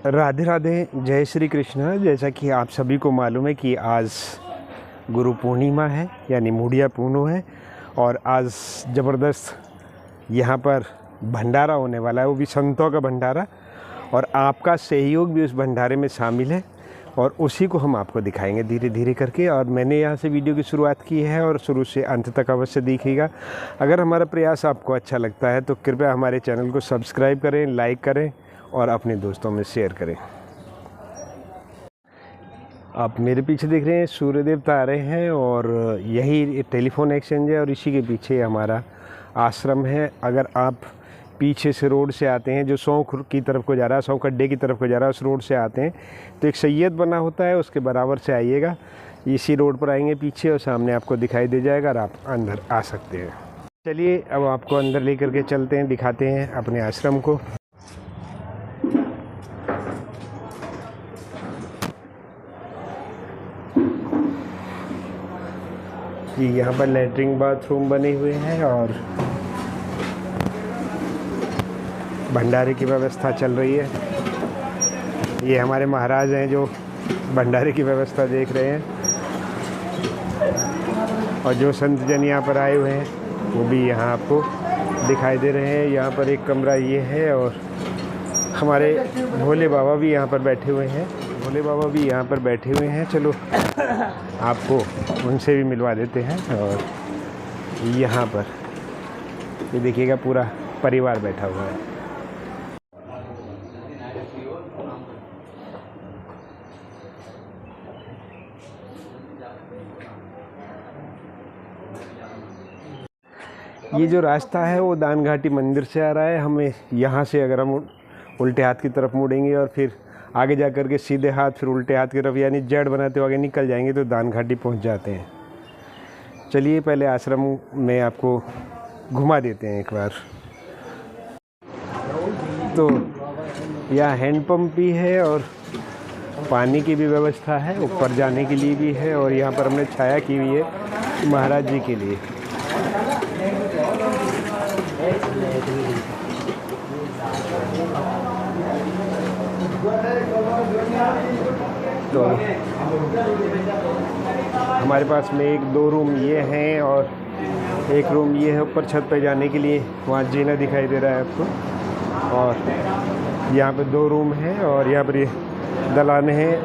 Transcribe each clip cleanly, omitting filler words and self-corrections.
राधे राधे, जय श्री कृष्ण। जैसा कि आप सभी को मालूम है कि आज गुरु पूर्णिमा है, यानी मूढ़िया पूर्णो है, और आज ज़बरदस्त यहाँ पर भंडारा होने वाला है, वो भी संतों का भंडारा, और आपका सहयोग भी उस भंडारे में शामिल है, और उसी को हम आपको दिखाएंगे धीरे धीरे करके। और मैंने यहाँ से वीडियो की शुरुआत की है और शुरू से अंत तक अवश्य देखिएगा। अगर हमारा प्रयास आपको अच्छा लगता है तो कृपया हमारे चैनल को सब्सक्राइब करें, लाइक करें और अपने दोस्तों में शेयर करें। आप मेरे पीछे देख रहे हैं सूर्य देवता आ रहे हैं, और यही टेलीफोन एक्सचेंज है और इसी के पीछे हमारा आश्रम है। अगर आप पीछे से रोड से आते हैं, जो सौंख की तरफ को जा रहा है, सौंख अड्डे की तरफ को जा रहा है, उस रोड से आते हैं तो एक सैयद बना होता है, उसके बराबर से आइएगा। इसी रोड पर आएंगे पीछे और सामने आपको दिखाई दे जाएगा और आप अंदर आ सकते हैं। चलिए अब आपको अंदर लेकर के चलते हैं, दिखाते हैं अपने आश्रम को। जी, यहाँ पर लैट्रिन बाथरूम बने हुए हैं और भंडारे की व्यवस्था चल रही है। ये हमारे महाराज हैं जो भंडारे की व्यवस्था देख रहे हैं, और जो संत जन यहाँ पर आए हुए हैं वो भी यहाँ आपको दिखाई दे रहे हैं। यहाँ पर एक कमरा ये है, और हमारे भोले बाबा भी यहाँ पर बैठे हुए हैं, चलो आपको उनसे भी मिलवा देते हैं। और यहाँ पर ये देखिएगा पूरा परिवार बैठा हुआ है। ये जो रास्ता है वो दान घाटी मंदिर से आ रहा है। हमें यहाँ से अगर हम उल्टे हाथ की तरफ मुड़ेंगे और फिर आगे जा कर के सीधे हाथ, फिर उल्टे हाथ की तरफ, यानी जेड बनाते हुए आगे निकल जाएंगे तो दान घाटी पहुँच जाते हैं। चलिए पहले आश्रम में आपको घुमा देते हैं एक बार। तो यहाँ हैंडपम्प भी है और पानी की भी व्यवस्था है, ऊपर जाने के लिए भी है, और यहाँ पर हमने छाया की हुई है महाराज जी के लिए। तो हमारे पास में एक दो रूम ये हैं और एक रूम ये है ऊपर छत पे जाने के लिए, वहाँ जीना दिखाई दे रहा है आपको। और यहाँ पे दो रूम हैं और यहाँ पर ये दलान है,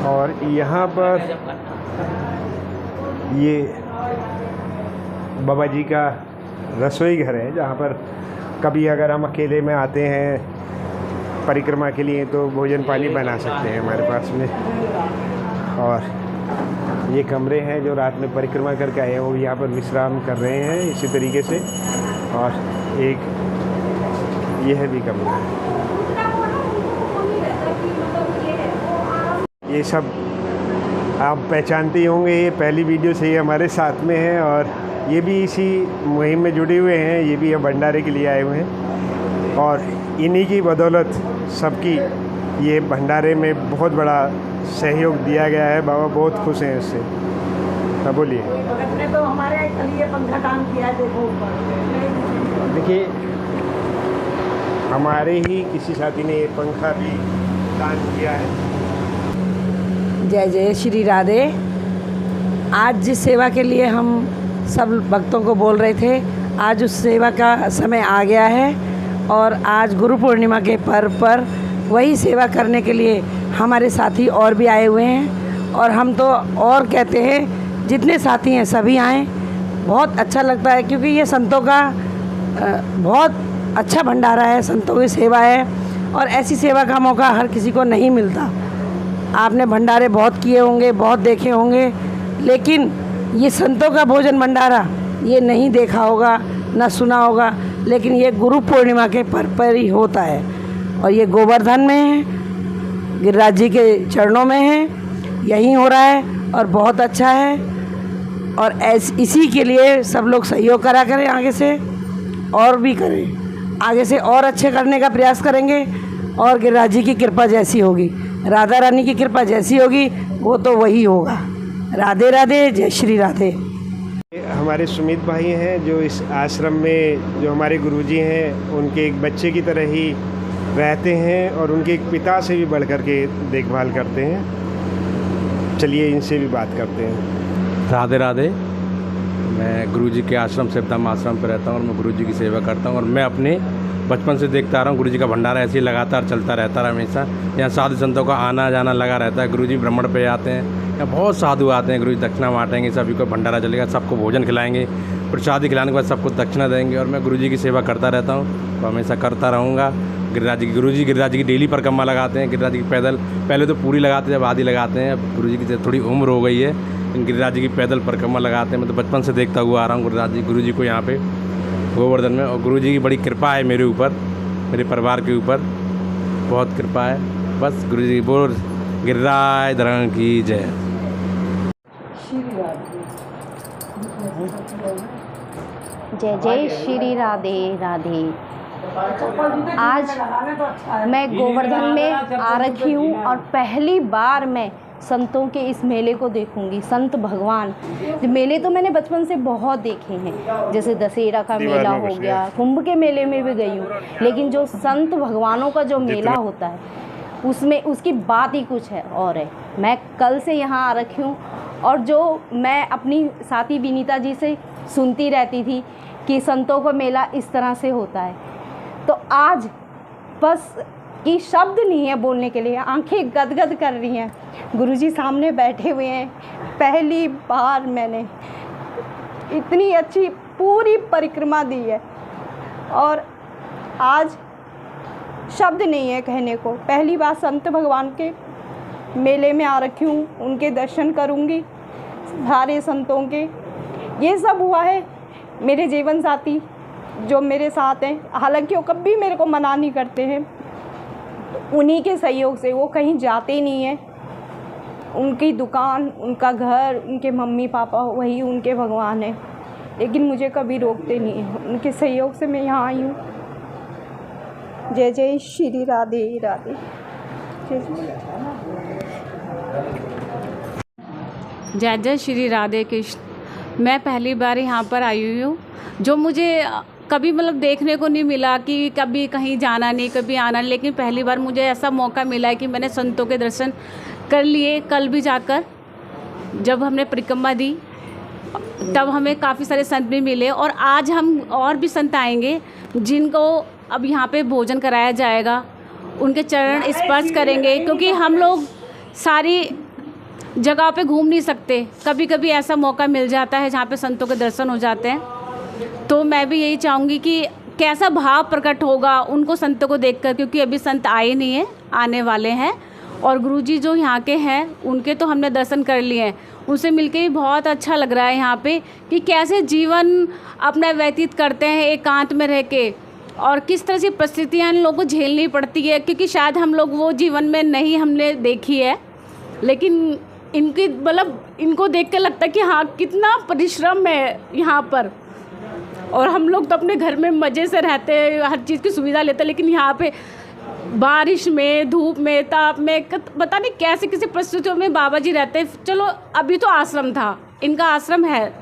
और यहाँ पर ये बाबा जी का रसोई घर है, जहाँ पर कभी अगर हम अकेले में आते हैं परिक्रमा के लिए तो भोजन पानी बना सकते हैं हमारे पास में। और ये कमरे हैं जो रात में परिक्रमा करके आए हैं, वो यहाँ पर विश्राम कर रहे हैं इसी तरीके से। और एक यह भी कमरा है। ये सब आप पहचानते ही होंगे, ये पहली वीडियो से ही हमारे साथ में है, और ये भी इसी मुहिम में जुड़े हुए हैं। ये भी हम भंडारे के लिए आए हुए हैं, और इन्हीं की बदौलत सबकी ये भंडारे में बहुत बड़ा सहयोग दिया गया है। बाबा बहुत खुश हैं इससे। हाँ बोलिए। तो हमारे लिए पंखा दान किया है, देखो देखिए हमारे ही किसी साथी ने ये पंखा भी दान किया है। जय जय श्री राधे। आज जिस सेवा के लिए हम सब भक्तों को बोल रहे थे, आज उस सेवा का समय आ गया है, और आज गुरु पूर्णिमा के पर्व पर वही सेवा करने के लिए हमारे साथी और भी आए हुए हैं। और हम तो और कहते हैं जितने साथी हैं सभी आएँ, बहुत अच्छा लगता है, क्योंकि ये संतों का बहुत अच्छा भंडारा है, संतों की सेवा है, और ऐसी सेवा का मौका हर किसी को नहीं मिलता। आपने भंडारे बहुत किए होंगे, बहुत देखे होंगे, लेकिन ये संतों का भोजन भंडारा ये नहीं देखा होगा, ना सुना होगा, लेकिन ये गुरु पूर्णिमा के पर्व पर ही होता है। और ये गोवर्धन में है, गिरिराज जी के चरणों में है, यहीं हो रहा है, और बहुत अच्छा है। और इसी के लिए सब लोग सहयोग करा करें, आगे से और भी करें, आगे से और अच्छे करने का प्रयास करेंगे। और गिरिराज जी की कृपा जैसी होगी, राधा रानी की कृपा जैसी होगी, वो तो वही होगा। राधे राधे, जय श्री राधे। हमारे सुमित भाई हैं जो इस आश्रम में, जो हमारे गुरुजी हैं, उनके एक बच्चे की तरह ही रहते हैं और उनके एक पिता से भी बढ़ कर के देखभाल करते हैं। चलिए इनसे भी बात करते हैं। राधे राधे। मैं गुरुजी के आश्रम सेवधाम आश्रम पर रहता हूँ और मैं गुरुजी की सेवा करता हूँ और मैं अपने बचपन से देखता आ रहा हूँ गुरुजी का भंडारा ऐसे ही लगातार चलता रहता है हमेशा। यहाँ साधु संतों का आना जाना लगा रहता है। गुरुजी भ्रमण पे आते हैं, यहाँ बहुत साधु आते हैं। गुरुजी दक्षिणा बांटेंगे, सभी को भंडारा चलेगा, सबको भोजन खिलाएंगे, प्रसादी खिलाने के बाद सबको दक्षिणा देंगे और मैं गुरुजी की सेवा करता रहता हूँ, तो हमेशा करता रहूँगा। गुरुजी गिरिराज जी की डेली परिक्रमा लगाते हैं। गिरिराज जी की पैदल, पहले तो पूरी लगाते थे, अब आधी लगाते हैं। अब गुरुजी की थोड़ी उम्र हो गई है, इन गिरिराज जी की पैदल परिक्रमा लगाते हैं। मैं तो बचपन से देखता हुआ आ रहा हूँ गुरुजी को यहाँ पे गोवर्धन में। और गुरुजी की बड़ी कृपा है मेरे ऊपर, मेरे परिवार के ऊपर बहुत कृपा है। बस गुरुजी बोल गिरिराज धरण की जय। जय जय श्री राधे राधे। आज मैं गोवर्धन में आ रखी हूँ और पहली बार मैं संतों के इस मेले को देखूंगी। संत भगवान मेले तो मैंने बचपन से बहुत देखे हैं, जैसे दशहरा का मेला हो गया, कुंभ के मेले में भी गई हूँ, लेकिन जो संत भगवानों का जो मेला होता है उसमें उसकी बात ही कुछ है और है। मैं कल से यहाँ आ रखी हूँ और जो मैं अपनी साथी विनीता जी से सुनती रहती थी कि संतों का मेला इस तरह से होता है, तो आज बस कि शब्द नहीं है बोलने के लिए, आंखें गदगद कर रही हैं। गुरुजी सामने बैठे हुए हैं। पहली बार मैंने इतनी अच्छी पूरी परिक्रमा दी है और आज शब्द नहीं है कहने को। पहली बार संत भगवान के मेले में आ रखी हूँ, उनके दर्शन करूँगी सारे संतों के। ये सब हुआ है मेरे जीवन साथी जो मेरे साथ हैं, हालांकि वो कभी मेरे को मना नहीं करते हैं, उन्हीं के सहयोग से। वो कहीं जाते नहीं हैं, उनकी दुकान, उनका घर, उनके मम्मी पापा वही उनके भगवान हैं, लेकिन मुझे कभी रोकते नहीं हैं। उनके सहयोग से मैं यहाँ आई हूँ। जय जय श्री राधे राधे। जय जय श्री राधे कृष्ण। मैं पहली बार यहाँ पर आई हुई हूँ, जो मुझे कभी मतलब देखने को नहीं मिला कि कभी कहीं जाना नहीं, कभी आना नहीं, लेकिन पहली बार मुझे ऐसा मौका मिला है कि मैंने संतों के दर्शन कर लिए। कल भी जाकर जब हमने परिक्रमा दी तब हमें काफ़ी सारे संत भी मिले और आज हम और भी संत आएंगे जिनको अब यहाँ पे भोजन कराया जाएगा, उनके चरण स्पर्श करेंगे, क्योंकि हम लोग सारी जगह पे घूम नहीं सकते। कभी कभी ऐसा मौका मिल जाता है जहाँ पे संतों के दर्शन हो जाते हैं, तो मैं भी यही चाहूँगी कि कैसा भाव प्रकट होगा उनको संतों को देखकर, क्योंकि अभी संत आए नहीं हैं, आने वाले हैं। और गुरुजी जो यहाँ के हैं उनके तो हमने दर्शन कर लिए हैं, उनसे मिलके भी बहुत अच्छा लग रहा है यहाँ पे कि कैसे जीवन अपना व्यतीत करते हैं एकांत में रह के, और किस तरह से परिस्थितियाँ इन लोगों को झेलनी पड़ती है, क्योंकि शायद हम लोग वो जीवन में नहीं हमने देखी है, लेकिन इनकी मतलब इनको देख के लगता है कि हाँ कितना परिश्रम है यहाँ पर। और हम लोग तो अपने घर में मज़े से रहते हैं, हर चीज़ की सुविधा लेते हैं, लेकिन यहाँ पे बारिश में, धूप में, ताप में, पता नहीं कैसे किसी परिस्थितियों में बाबा जी रहते हैं। चलो अभी तो आश्रम था, इनका आश्रम है,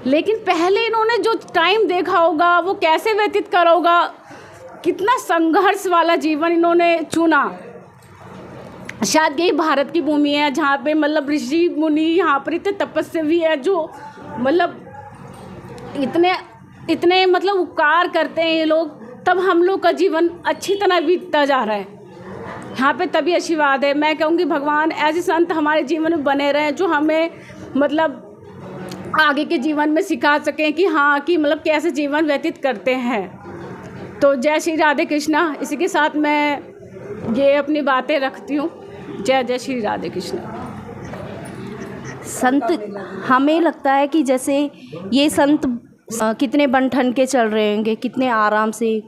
लेकिन पहले इन्होंने जो टाइम देखा होगा वो कैसे व्यतीत करा होगा, कितना संघर्ष वाला जीवन इन्होंने चुना। शायद यही भारत की भूमि है जहाँ पे मतलब ऋषि मुनि यहाँ पर इतने तपस्वी है, जो मतलब इतने मतलब उपकार करते हैं ये लोग, तब हम लोग का जीवन अच्छी तरह बीतता जा रहा है यहाँ पे। तभी आशीर्वाद है। मैं कहूँगी भगवान ऐसे संत हमारे जीवन में बने रहें जो हमें मतलब आगे के जीवन में सिखा सकें कि हाँ कि मतलब कैसे जीवन व्यतीत करते हैं। तो जय श्री राधे कृष्णा। इसी के साथ मैं ये अपनी बातें रखती हूँ। जय जय श्री राधे कृष्ण। संत हमें लगता है कि जैसे ये संत कितने बन ठन के चल रहे होंगे, कितने आराम से,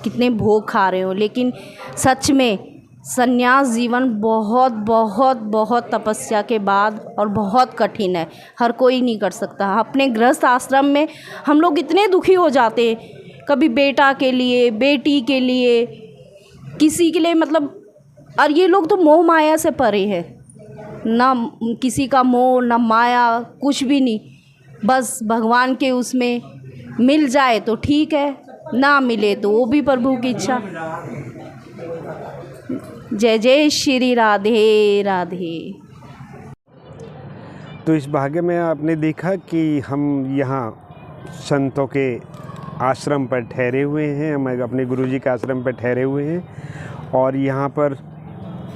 कितने भोग खा रहे हो, लेकिन सच में संन्यास जीवन बहुत बहुत बहुत तपस्या के बाद और बहुत कठिन है, हर कोई नहीं कर सकता। अपने गृहस्थ आश्रम में हम लोग इतने दुखी हो जाते हैं, कभी बेटा के लिए, बेटी के लिए, किसी के लिए, मतलब, और ये लोग तो मोह माया से परे हैं, ना किसी का मोह ना माया, कुछ भी नहीं। बस भगवान के उसमें मिल जाए तो ठीक है, ना मिले तो वो भी प्रभु की इच्छा। जय जय श्री राधे राधे। तो इस भाग्य में आपने देखा कि हम यहाँ संतों के आश्रम पर ठहरे हुए हैं, हम अपने गुरुजी के आश्रम पर ठहरे हुए हैं और यहाँ पर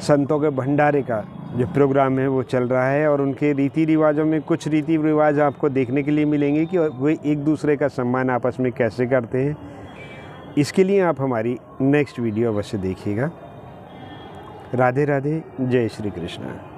संतों के भंडारे का जो प्रोग्राम है वो चल रहा है और उनके रीति रिवाजों में कुछ रीति रिवाज आपको देखने के लिए मिलेंगे कि वे एक दूसरे का सम्मान आपस में कैसे करते हैं। इसके लिए आप हमारी नेक्स्ट वीडियो अवश्य देखिएगा। राधे राधे, जय श्री कृष्ण।